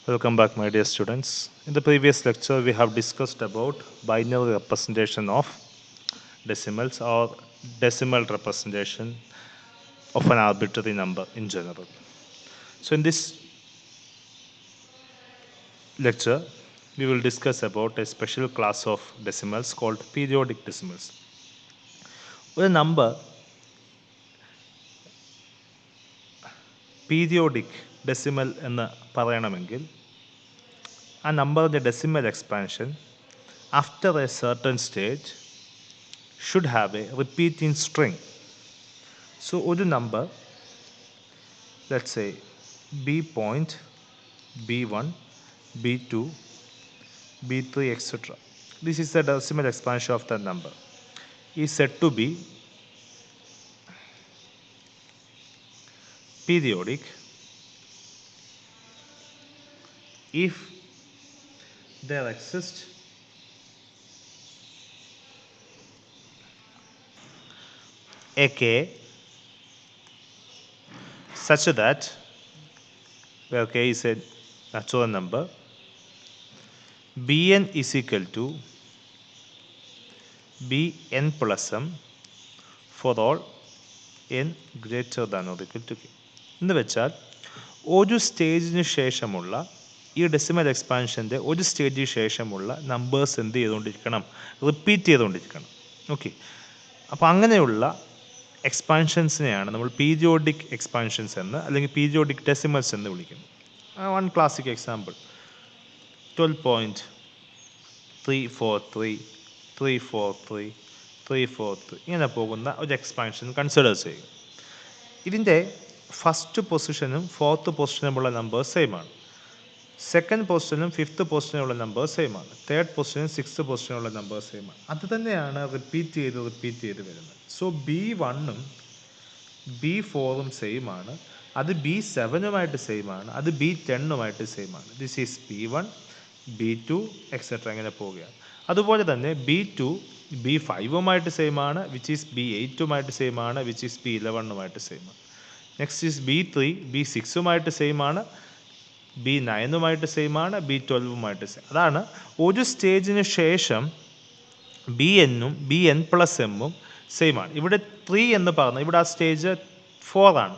Welcome back, my dear students. In the previous lecture, we have discussed about binary representation of decimals or decimal representation of an arbitrary number in general. So, in this lecture, we will discuss about a special class of decimals called periodic decimals. ഒരു number periodic decimal എന്ന് പറയണമെങ്കിൽ ആ നമ്പറിൻ്റെ decimal expansion after A certain stage should have a repeating string. So, ഒരു number, let's say b point, b1, b2, b3, etc. This is the decimal expansion of that number. Is said to be periodic if there exists a k such that where k is a natural number, bn is equal to bn plus m for all n greater than or equal to k. എന്ന് വെച്ചാൽ ഒരു സ്റ്റേജിന് ശേഷമുള്ള ഈ decimal എക്സ്പാൻഷൻ്റെ ഒരു സ്റ്റേജിന് ശേഷമുള്ള numbers എന്ത് ചെയ്തുകൊണ്ടിരിക്കണം, repeat ചെയ്തുകൊണ്ടിരിക്കണം. ഓക്കെ, അപ്പോൾ അങ്ങനെയുള്ള എക്സ്പാൻഷൻസിനെയാണ് നമ്മൾ പീരിയോഡിക് എക്സ്പാൻഷൻസ് എന്ന് അല്ലെങ്കിൽ പീരിയോഡിക് ഡെസിമൽസ് എന്ന് വിളിക്കുന്നത്. വൺ ക്ലാസിക് എക്സാമ്പിൾ 12.343, 343, 343 ഇങ്ങനെ പോകുന്ന ഒരു എക്സ്പാൻഷൻ കൺസിഡർ ചെയ്യുക. ഇതിൻ്റെ ഫസ്റ്റ് പൊസിഷനും ഫോർത്ത് പൊസിഷനുമുള്ള നമ്പേഴ്സ് സെയിം ആണ്. സെക്കൻഡ് പൊസിഷനും ഫിഫ്ത്ത് പൊസിഷനുള്ള നമ്പേഴ്സ് സെയിം ആണ്. തേർഡ് പൊസിഷനും സിക്സ്ത് പൊസിഷനുള്ള നമ്പേഴ്സ് സെയിം ആണ്. അത് തന്നെയാണ് റിപ്പീറ്റ് ചെയ്ത് വരുന്നത്. സോ B1ഉം B4ഉം സെയിം ആണ്, അത് B7ഉമായിട്ട് സെയിം ആണ്, അത് B10ഉമായിട്ട് സെയിം ആണ്. This is B1, B2 etcetera ഇങ്ങനെ പോവുകയാണ്. അതുപോലെ തന്നെ B2 B5ഉമായിട്ട് സെയിം ആണ്, വിച്ച് ഈസ് B8ഉമായിട്ട് സെയിം ആണ്, വിച്ച് ഈസ് B11ഉമായിട്ട് സെയിം ആണ്. നെക്സ്റ്റ് ഈസ് B3 B6ഉമായിട്ട് സെയിം ആണ്, B9ഉമായിട്ട് സെയിം ആണ്, B12ഉമായിട്ട് സെയിം. അതാണ് ഒരു സ്റ്റേജിന് ശേഷം BNഉം BN പ്ലസ് എമ്മും സെയിം ആണ്. ഇവിടെ 3 എന്ന് പറഞ്ഞാൽ ഇവിടെ ആ സ്റ്റേജ് 4 ആണ്.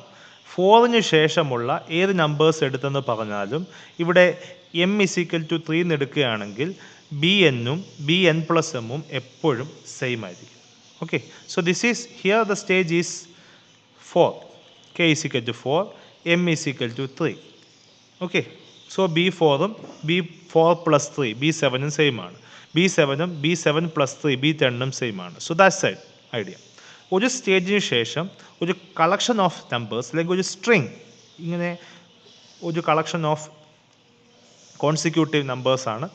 4ന് ശേഷമുള്ള ഏത് നമ്പേഴ്സ് എടുത്തെന്ന് പറഞ്ഞാലും ഇവിടെ m ഇസ് ഈക്വൽ ടു 3 എന്ന് എടുക്കുകയാണെങ്കിൽ BNഉം BN പ്ലസ് എമ്മും എപ്പോഴും സെയിം ആയിരിക്കും. Okay, so this is here the stage is 4, k is equal to 4, m is equal to 3. Okay, so B4ഉം B4 പ്ലസ് 3 B7ഉം സെയിം ആണ്, B7ഉം B7 പ്ലസ് 3 B10ഉം സെയിം ആണ്. So that's side idea. ഒരു സ്റ്റേജിന് ശേഷം ഒരു കളക്ഷൻ ഓഫ് നമ്പേഴ്സ് അല്ലെങ്കിൽ ഒരു സ്ട്രിങ്, ഇങ്ങനെ ഒരു കളക്ഷൻ ഓഫ് കോൺസിക്യൂട്ടീവ് നമ്പേഴ്സാണ്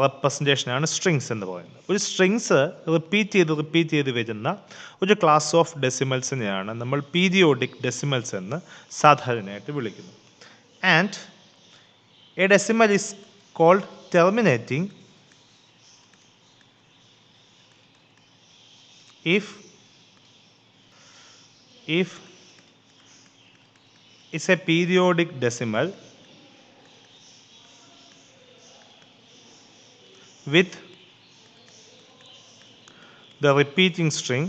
റെപ്രസെൻറ്റേഷനാണ് സ്ട്രിങ്സ് എന്ന് പറയുന്നത്. ഒരു സ്ട്രിങ്സ് റിപ്പീറ്റ് ചെയ്ത് വരുന്ന ഒരു ക്ലാസ് ഓഫ് ഡെസിമൽസിനെയാണ് നമ്മൾ പീരിയോഡിക് ഡെസിമൽസ് എന്ന് സാധാരണയായിട്ട് വിളിക്കുന്നത്. And a decimal is called terminating if it's a periodic decimal with the repeating string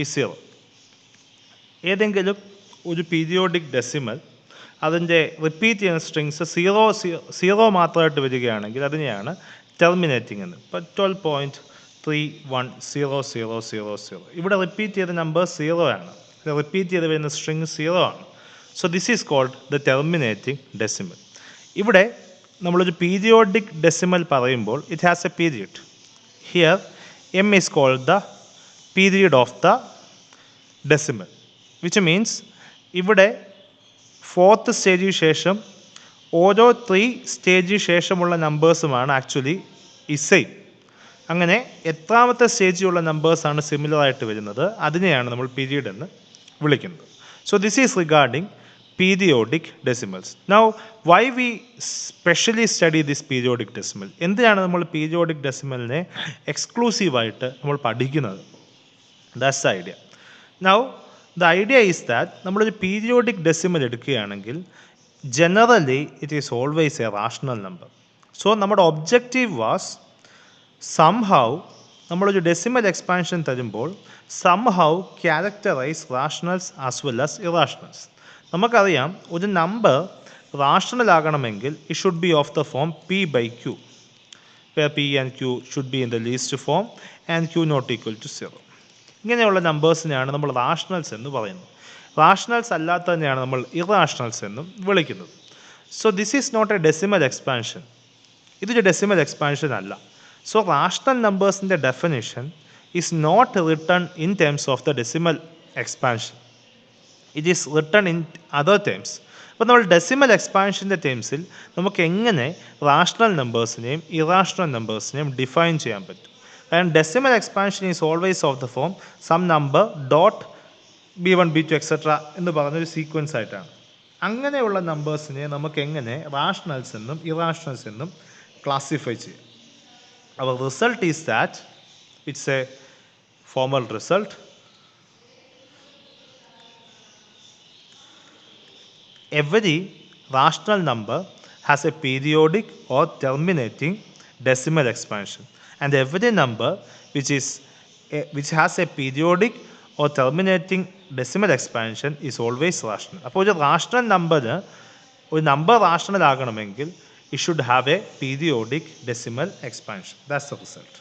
is 0. ഏതെങ്കിലും ഒരു പീരിയോഡിക് ഡെസിമൽ അതിൻ്റെ റിപ്പീറ്റ് ചെയ്യുന്ന സ്ട്രിങ്സ് 0 മാത്രമായിട്ട് വരികയാണെങ്കിൽ അതിനെയാണ് ടെർമിനേറ്റിംഗ് എന്ന്. ഇപ്പോൾ 12.3100000 ഇവിടെ റിപ്പീറ്റ് ചെയ്ത നമ്പർ 0 ആണ്, റിപ്പീറ്റ് ചെയ്ത് വരുന്ന സ്ട്രിങ് 0 ആണ്. So this is called the terminating decimal. ഇവിടെ നമ്മളൊരു പീരിയോഡിക് ഡെസിമൽ പറയുമ്പോൾ it has a period. Here m is called the period of the decimal, which means ഇവിടെ ഫോർത്ത് സ്റ്റേജിന് ശേഷം ഓരോ 3 സ്റ്റേജിന് ശേഷമുള്ള നമ്പേഴ്സുമാണ് ആക്ച്വലി ഈ സെയിം. അങ്ങനെ എത്രാമത്തെ സ്റ്റേജിലുള്ള നമ്പേഴ്സാണ് സിമിലർ ആയിട്ട് വരുന്നത് അതിനെയാണ് നമ്മൾ പീരിയഡ് എന്ന് വിളിക്കുന്നത്. So this is regarding periodic decimals. Now, why we specially study this periodic decimal? എന്തിനാണ് നമ്മൾ പീരിയോഡിക് ഡെസിമലിനെ എക്സ്ക്ലൂസീവായിട്ട് നമ്മൾ പഠിക്കുന്നത്? That's the idea. Now, the idea is that നമ്മളൊരു പീരിയോഡിക് ഡെസിമൽ എടുക്കുകയാണെങ്കിൽ generally it is always a rational number. So നമ്മുടെ objective was somehow നമ്മളൊരു decimal expansion തരുമ്പോൾ somehow characterise rationals as well as irrationals. നമുക്കറിയാം ഒരു number rational ആകണമെങ്കിൽ it should be of the form P by Q, where p and q should be in the least form and q not equal to 0. ഇങ്ങനെയുള്ള നമ്പേഴ്സിനെയാണ് നമ്മൾ rationals എന്ന് പറയുന്നത്. Rationals അല്ലാത്തതിനെയാണ് നമ്മൾ irrationals എന്നും വിളിക്കുന്നത്. So this is not a decimal expansion. ഇതൊരു decimal expansion അല്ല. So rational നമ്പേഴ്സിൻ്റെ definition is not written in terms of the decimal expansion. It is written in other terms. അപ്പോൾ നമ്മൾ ഡെസിമൽ എക്സ്പാൻഷൻ്റെ ടേംസിൽ നമുക്ക് എങ്ങനെ റാഷണൽ നമ്പേഴ്സിനെയും ഇറാഷണൽ നമ്പേഴ്സിനെയും ഡിഫൈൻ ചെയ്യാൻ പറ്റും? കാരണം decimal expansion is always of the form some number dot b1 b2 etcetera എന്ന് പറഞ്ഞൊരു സീക്വൻസ് ആയിട്ടാണ്. അങ്ങനെയുള്ള നമ്പേഴ്സിനെ നമുക്ക് എങ്ങനെ റാഷണൽസ് എന്നും ഇറാഷണൽസ് എന്നും ക്ലാസിഫൈ ചെയ്യാം? Our result is that it's a formal result. Every rational number has a periodic or terminating decimal expansion, and every number which has a periodic or terminating decimal expansion is always rational. അപ്പോൾ ഒരു rational number rational ആകണമെങ്കിൽ it should have a periodic decimal expansion. That's the result,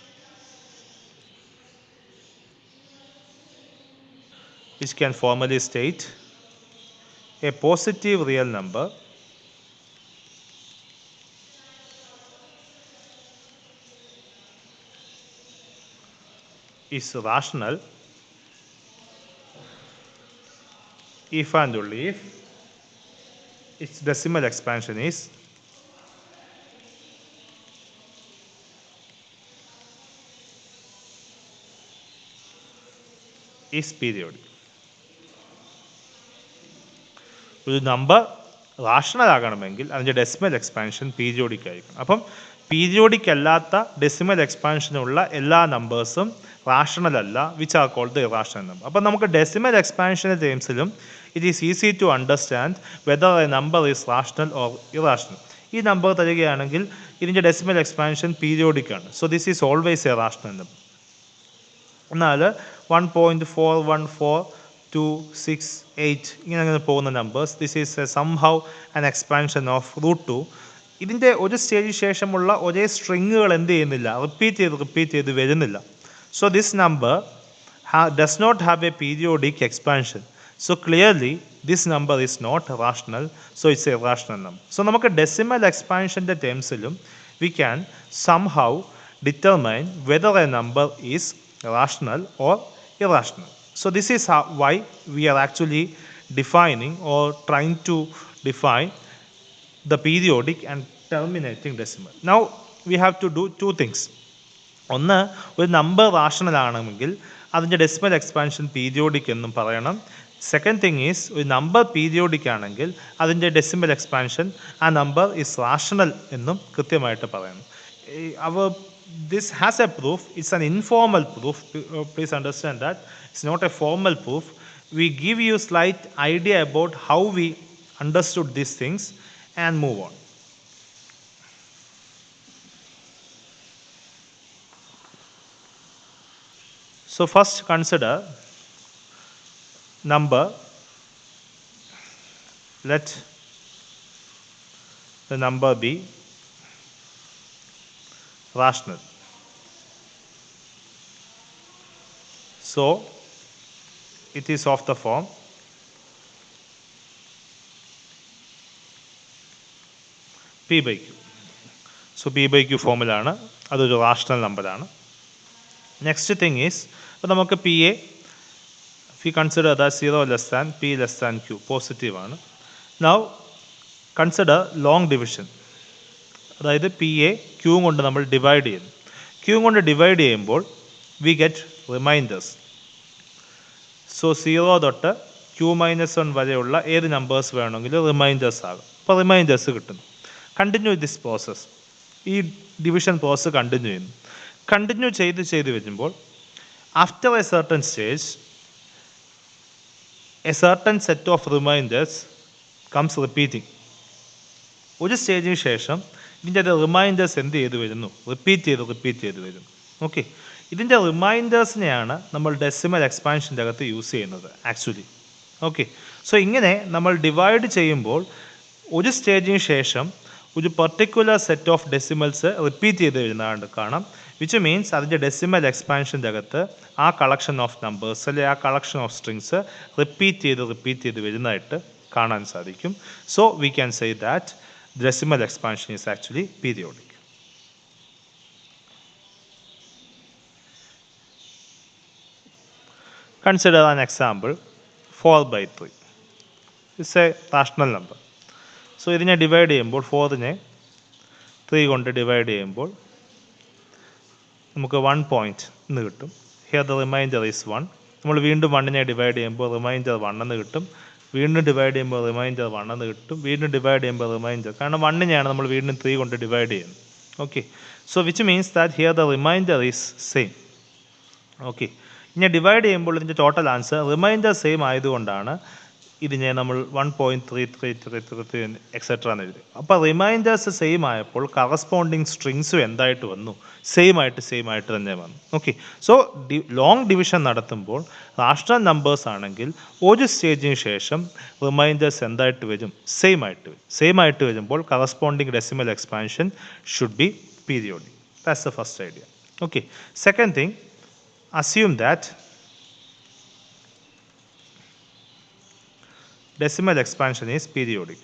which can formally state a positive real number is rational if and only if its decimal expansion is periodic. ഒരു number rational ആകണമെങ്കിൽ അതിൻ്റെ decimal expansion periodic ആയിരിക്കണം. അപ്പം periodic അല്ലാത്ത decimal എക്സ്പാൻഷനുള്ള എല്ലാ നമ്പേഴ്സും rational അല്ല, which are called irrational number. അപ്പം നമുക്ക് ഡെസിമൽ എക്സ്പാൻഷൻ്റെ ടേംസിലും it is easy to understand whether a number is rational or irrational. ഈ നമ്പർ തരികയാണെങ്കിൽ ഇതിൻ്റെ ഡെസിമൽ എക്സ്പാൻഷൻ പീരിയോഡിക് ആണ്. So this is always a rational number. എന്നാൽ 1.414 2 6 8 ഇങ്ങനെ പോകുന്ന numbers, this is somehow an expansion of √2. ഇതിൻ്റെ ഒരു സ്റ്റേജിന് ശേഷമുള്ള ഒരേ സ്ട്രിങ്ങുകൾ എന്ത് ചെയ്യുന്നില്ല, റിപ്പീറ്റ് ചെയ്ത് വരുന്നില്ല. So this number does not have a periodic expansion. So clearly this number is not rational. So it's a rational number. So നമുക്ക് ഡെസിമൽ എക്സ്പാൻഷൻ്റെ ടേംസിലും we can somehow determine whether a number is rational or irrational. So this is why we are actually defining or trying to define the periodic and terminating decimal. Now we have to do two things. ഒന്ന്, ഒരു number rational ആണെങ്കിൽ അതിൻ്റെ decimal expansion periodic എന്നും പറയണം. Second thing is ഒരു number periodic ആണെങ്കിൽ അതിൻ്റെ decimal expansion ആ നമ്പർ ഈസ് റാഷണൽ എന്നും കൃത്യമായിട്ട് പറയണം. This has a proof. It's an informal proof. Please understand that it's not a formal proof. We give you slight idea about how we understood these things and move on. So first consider number. Let the number be rational. So it is of the form p by q. So p by q formula ആണ്, അതൊരു rational നമ്പറാണ്. Next thing is, അപ്പോൾ നമുക്ക് p എ we consider that 0 less than p less than q positive ആണ്. Now consider long division. അതായത് p എ q കൊണ്ട് നമ്മൾ ഡിവൈഡ് ചെയ്യുന്നു. ക്യൂ കൊണ്ട് ഡിവൈഡ് ചെയ്യുമ്പോൾ വി ഗെറ്റ് റിമൈൻഡേഴ്സ്. സോ 0 തൊട്ട് q-1 വരെയുള്ള ഏത് നമ്പേഴ്സ് വേണമെങ്കിലും റിമൈൻഡേഴ്സ് ആകും. അപ്പോൾ റിമൈൻഡേഴ്സ് കിട്ടുന്നു. Continue this process. ഈ ഡിവിഷൻ പ്രോസസ്സ് കണ്ടിന്യൂ ചെയ്യുന്നു. കണ്ടിന്യൂ ചെയ്ത് വരുമ്പോൾ after A certain stage a certain set of reminders comes repeating. ഒരു സ്റ്റേജിന് ശേഷം ഇതിൻ്റെ റിമൈൻഡേഴ്സ് എന്ത് ചെയ്ത് വരുന്നു, റിപ്പീറ്റ് ചെയ്ത് വരും. ഓക്കെ, ഇതിൻ്റെ റിമൈൻഡേഴ്സിനെയാണ് നമ്മൾ ഡെസിമൽ എക്സ്പാൻഷൻ്റെ അകത്ത് യൂസ് ചെയ്യുന്നത് ആക്ച്വലി. ഓക്കെ, സോ ഇങ്ങനെ നമ്മൾ ഡിവൈഡ് ചെയ്യുമ്പോൾ ഒരു സ്റ്റേജിന് ശേഷം ഒരു particular set of decimals repeat ചെയ്ത് വരുന്നതാണ്ട് കാണാം. വിച്ച് മീൻസ് അതിൻ്റെ ഡെസിമൽ എക്സ്പാൻഷൻ്റെ അകത്ത് ആ കളക്ഷൻ ഓഫ് നമ്പേഴ്സ് അല്ലെങ്കിൽ ആ കളക്ഷൻ ഓഫ് സ്ട്രിങ്സ് റിപ്പീറ്റ് ചെയ്ത് വരുന്നതായിട്ട് കാണാൻ സാധിക്കും. So we can say that decimal expansion is actually periodic. Consider an example 4/3. It's a rational number. So ഇതിനെ ഡിവൈഡ് ചെയ്യുമ്പോൾ 4നെ 3 കൊണ്ട് ഡിവൈഡ് ചെയ്യുമ്പോൾ നമുക്ക് 1 പോയിന്റ് എന്ന് കിട്ടും. Here the reminder is 1. നമ്മൾ വീണ്ടും 1നെ ഡിവൈഡ് ചെയ്യുമ്പോൾ റിമൈൻഡർ 1 എന്ന് കിട്ടും. വീണ്ടും ഡിവൈഡ് ചെയ്യുമ്പോൾ റിമൈൻഡർ 1 എന്ന് കിട്ടും. വീണ്ടും ഡിവൈഡ് ചെയ്യുമ്പോൾ റിമൈൻഡർ, കാരണം 1നെയാണ് നമ്മൾ വീണ്ടും 3 കൊണ്ട് ഡിവൈഡ് ചെയ്യുന്നത്. Okay, so which means that here the reminder is same. Okay, ഇനി ഡിവൈഡ് ചെയ്യുമ്പോൾ ഇതിൻ്റെ ടോട്ടൽ ആൻസർ റിമൈൻഡർ സെയിം ആയതുകൊണ്ടാണ് ഇതിനെ നമ്മൾ 1.3333 എക്സെട്ര എന്ന് എഴുതി. അപ്പോൾ റിമൈൻഡേഴ്സ് സെയിം ആയപ്പോൾ കറസ്പോണ്ടിങ് സ്ട്രിങ്സും എന്തായിട്ട് വന്നു, സെയിം ആയിട്ട് തന്നെ വന്നു. ഓക്കെ, സോ ലോങ് ഡിവിഷൻ നടത്തുമ്പോൾ റാഷണൽ നമ്പേഴ്സ് ആണെങ്കിൽ ഒരു സ്റ്റേജിന് ശേഷം റിമൈൻഡേഴ്സ് എന്തായിട്ട് വരും, സെയിം ആയിട്ട് വരുമ്പോൾ corresponding decimal expansion should be periodic. That's the first idea. Okay, second thing, assume that decimal expansion is periodic.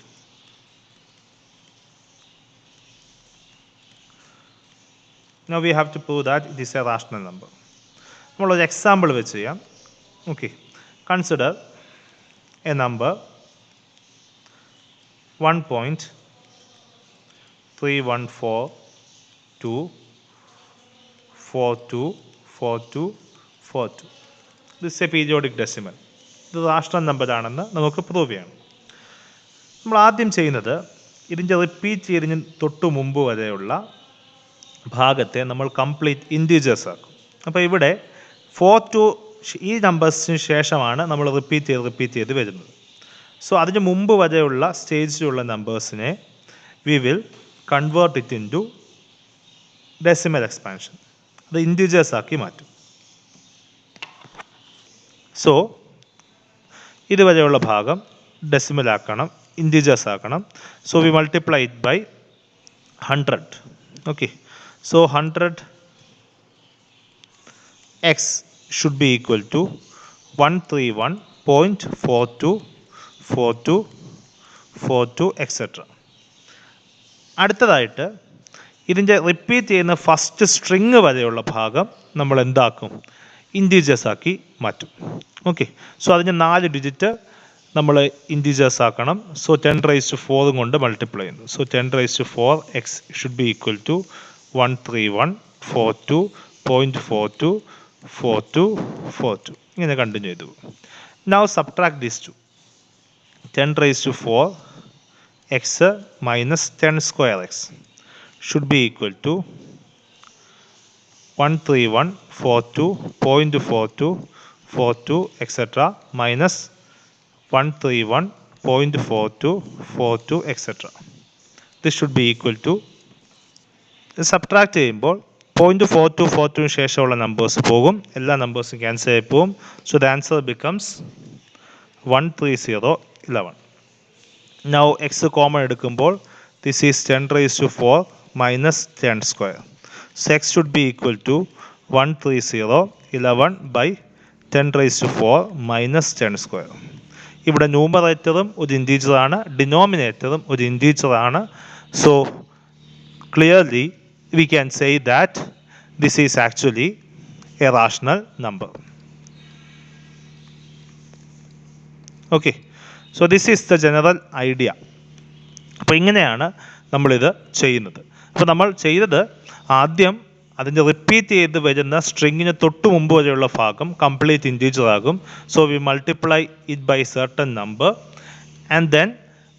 Now we have to prove that it is a rational number. നമ്മൾ ഒരു example വെച്ച് ചെയ്യാം. Okay, consider A number 1.31424242442. This A periodic decimal. ഇത് rational number ആണെന്ന് നമുക്ക് prove ചെയ്യണം. നമ്മൾ ആദ്യം ചെയ്യുന്നത് ഇതിൻ്റെ റിപ്പീറ്റ് ചെയ്തതിന് തൊട്ട് മുമ്പ് വരെയുള്ള ഭാഗത്തെ നമ്മൾ കംപ്ലീറ്റ് ഇൻറ്റീജേഴ്സ് ആക്കും. അപ്പോൾ ഇവിടെ 4 ഈ നമ്പേഴ്സിന് ശേഷമാണ് നമ്മൾ റിപ്പീറ്റ് ചെയ്ത് വരുന്നത്. സോ അതിന് മുമ്പ് വരെയുള്ള സ്റ്റേജിലുള്ള നമ്പേഴ്സിനെ we will convert it into decimal expansion. അത് ഇൻറ്റീജേഴ്സ് ആക്കി മാറ്റും. സോ ഇതുവരെയുള്ള ഭാഗം ഡെസിമൽ ആക്കണം, ഇൻറ്റീജേഴ്സ് ആക്കണം. So we multiply it by 100. Okay, so 100x should be equal to 131.424242 etc. അടുത്തതായിട്ട് ഇതിൻ്റെ റിപ്പീറ്റ് ചെയ്യുന്ന ഫസ്റ്റ് സ്ട്രിങ് വരെയുള്ള ഭാഗം നമ്മൾ എന്താക്കും, ഇൻറ്റീജേഴ്സ് ആക്കി മാറ്റും. ഓക്കെ, സോ അതിന് 4 ഡിജിറ്റ് നമ്മൾ ഇൻറ്റീജേഴ്സ് ആക്കണം. സോ 10⁴ കൊണ്ട് മൾട്ടിപ്ലൈ ചെയ്യുന്നു. So 10⁴ x should be equal to 131.424242 ഇങ്ങനെ കണ്ടിന്യൂ ചെയ്തു. Now subtract these two. 10⁴ x minus 10² x should be equal to 131.424242 etc. minus 131.4242 etc. This should be equal to, subtract ചെയ്യുമ്പോൾ 0.4242 ശേഷമുള്ള numbers പോകും, എല്ലാ നമ്പേഴ്സും cancel ആയി പോകും. So the answer becomes 13011. Now X common എടുക്കുമ്പോൾ this is 10⁴ minus 10². So x should be equal to 13011 by 10⁴ minus 10². ഇവിടെ ന്യൂമറേറ്ററും ഒരു ഇൻറ്റീജറാണ്, ഡിനോമിനേറ്ററും ഒരു ഇൻറ്റീജറാണ്. So clearly we can say that this is actually a rational number. Okay, so this is the general idea. അപ്പോൾ ഇങ്ങനെയാണ് നമ്മളിത് ചെയ്യുന്നത്. അപ്പോൾ നമ്മൾ ചെയ്തത് ആദ്യം അതിൻ്റെ റിപ്പീറ്റ് ചെയ്ത് വരുന്ന സ്ട്രിങ്ങിന് തൊട്ട് മുമ്പ് വരെയുള്ള ഭാഗം കംപ്ലീറ്റ് ഇൻറ്റീജർ ആകും. So we multiply it by certain number and then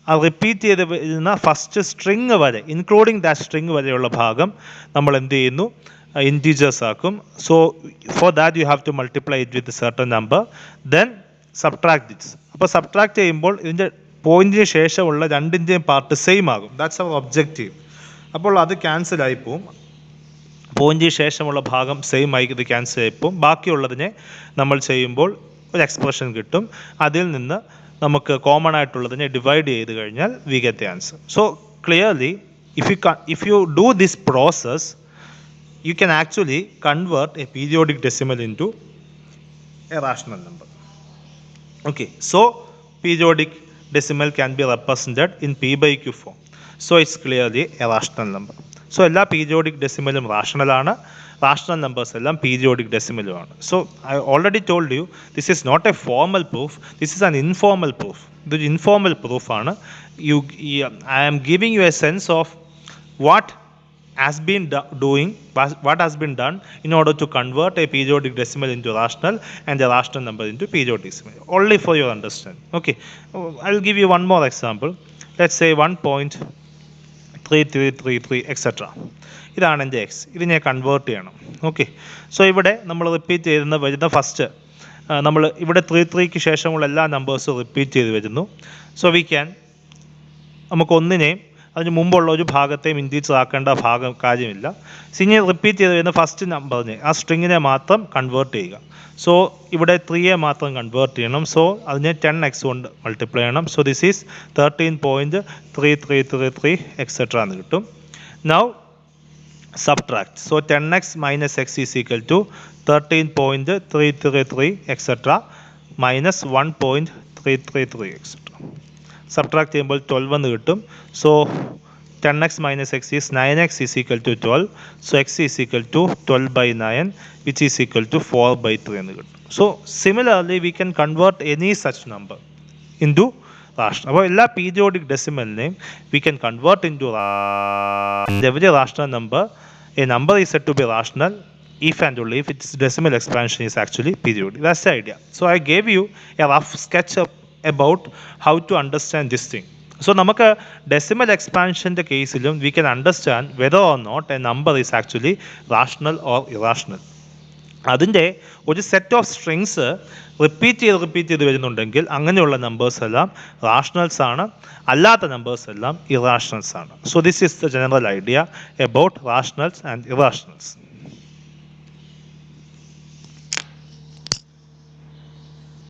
ആ റിപ്പീറ്റ് ചെയ്ത് വരുന്ന ഫസ്റ്റ് സ്ട്രിങ് വരെ ഇൻക്ലൂഡിങ് ദാറ്റ് സ്ട്രിങ് വരെയുള്ള ഭാഗം നമ്മൾ എന്ത് ചെയ്യുന്നു, ഇൻറ്റീജേഴ്സ് ആക്കും. So for that you have to multiply it with certain number, then subtract its. അപ്പോൾ സബ്ട്രാക്ട് ചെയ്യുമ്പോൾ ഇതിൻ്റെ പോയിൻറ്റിന് ശേഷമുള്ള രണ്ടിൻ്റെയും പാർട്ട് സെയിം ആകും. That's our objective. അപ്പോൾ അത് ക്യാൻസലായി പോവും. പോയിൻറ്റിന് ശേഷമുള്ള ഭാഗം സെയിം ആയി ഇത് ക്യാൻസൽ ആയിപ്പോൾ ബാക്കിയുള്ളതിനെ നമ്മൾ ചെയ്യുമ്പോൾ ഒരു എക്സ്പ്രഷൻ കിട്ടും. അതിൽ നിന്ന് നമുക്ക് കോമൺ ആയിട്ടുള്ളതിനെ ഡിവൈഡ് ചെയ്ത് കഴിഞ്ഞാൽ we get the answer. So clearly if you do this process, you can actually convert a periodic decimal into a rational number. Okay, so periodic decimal can be represented in p by q form. So it's clearly a rational number. So എല്ലാ periodic ഡെസിമലും rational ആണ്, rational numbers എല്ലാം periodic ഡെസിമലും ആണ്. So I already told you this is not a formal proof, this is an informal proof. ഇതൊരു informal പ്രൂഫാണ്. I am giving you a sense of what has been what has been done in order to convert a periodic decimal into rational and a rational number into periodic decimal, only for your understanding. Okay, I'll give you one more example. Let's say 1.3333 etc. ഇതാണ് എൻ്റെ X. ഇത് ഞാൻ convert ചെയ്യണം. Okay, so ഇവിടെ നമ്മൾ repeat ചെയ്യുന്ന വരുന്ന first നമ്മൾ ഇവിടെ 33ക്ക് ശേഷമുള്ള എല്ലാ നമ്പേഴ്സും റിപ്പീറ്റ് ചെയ്ത് വരുന്നു. സോ വി ക്യാൻ നമുക്ക് ഒന്നിനെയും അതിന് മുമ്പുള്ള ഒരു ഭാഗത്തെയും ഇൻറ്റീജർ ആക്കേണ്ട കാര്യമില്ല. ഇനി റിപ്പീറ്റ് ചെയ്ത് വരുന്ന ഫസ്റ്റ് നമ്പറിനെ, ആ സ്ട്രിങ്ങിനെ മാത്രം കൺവേർട്ട് ചെയ്യുക. സോ ഇവിടെ 3യെ മാത്രം കൺവേർട്ട് ചെയ്യണം. സോ അതിനെ 10x കൊണ്ട് മൾട്ടിപ്ലൈ ചെയ്യണം. സോ ദിസ് ഈസ് 13.3333 എക്സെട്ര എന്ന് കിട്ടും. Now subtract. So 10x minus x is equal to 13.333 etcetera minus 1.333 etcetera. Subtract ചെയ്യുമ്പോൾ 12 എന്ന് കിട്ടും. സോ 10x minus x is 9x is equal to 12. So x is equal to 12 by 9 which is equal to 4 by 3 എന്ന് കിട്ടും. So similarly we can convert any such number into rational. അപ്പോൾ എല്ലാ periodic ഡെസിമലിനെയും we can convert into every rational number. A number is said to be rational if and only if its decimal expansion is actually periodic. That's the idea. So I gave you a rough sketch about how to understand this thing. So നമുക്ക് decimal എക്സ്പാൻഷൻ്റെ കേസിലും we can understand whether or not a number is actually rational or irrational. അതിൻ്റെ ഒരു set of strings repeat ചെയ്ത് വരുന്നുണ്ടെങ്കിൽ അങ്ങനെയുള്ള numbers എല്ലാം rationals ആണ്, അല്ലാത്ത നമ്പേഴ്സ് എല്ലാം ഇറാഷണൽസ് ആണ്. So this is the general idea about rationals and ഇറാഷണൽസ്.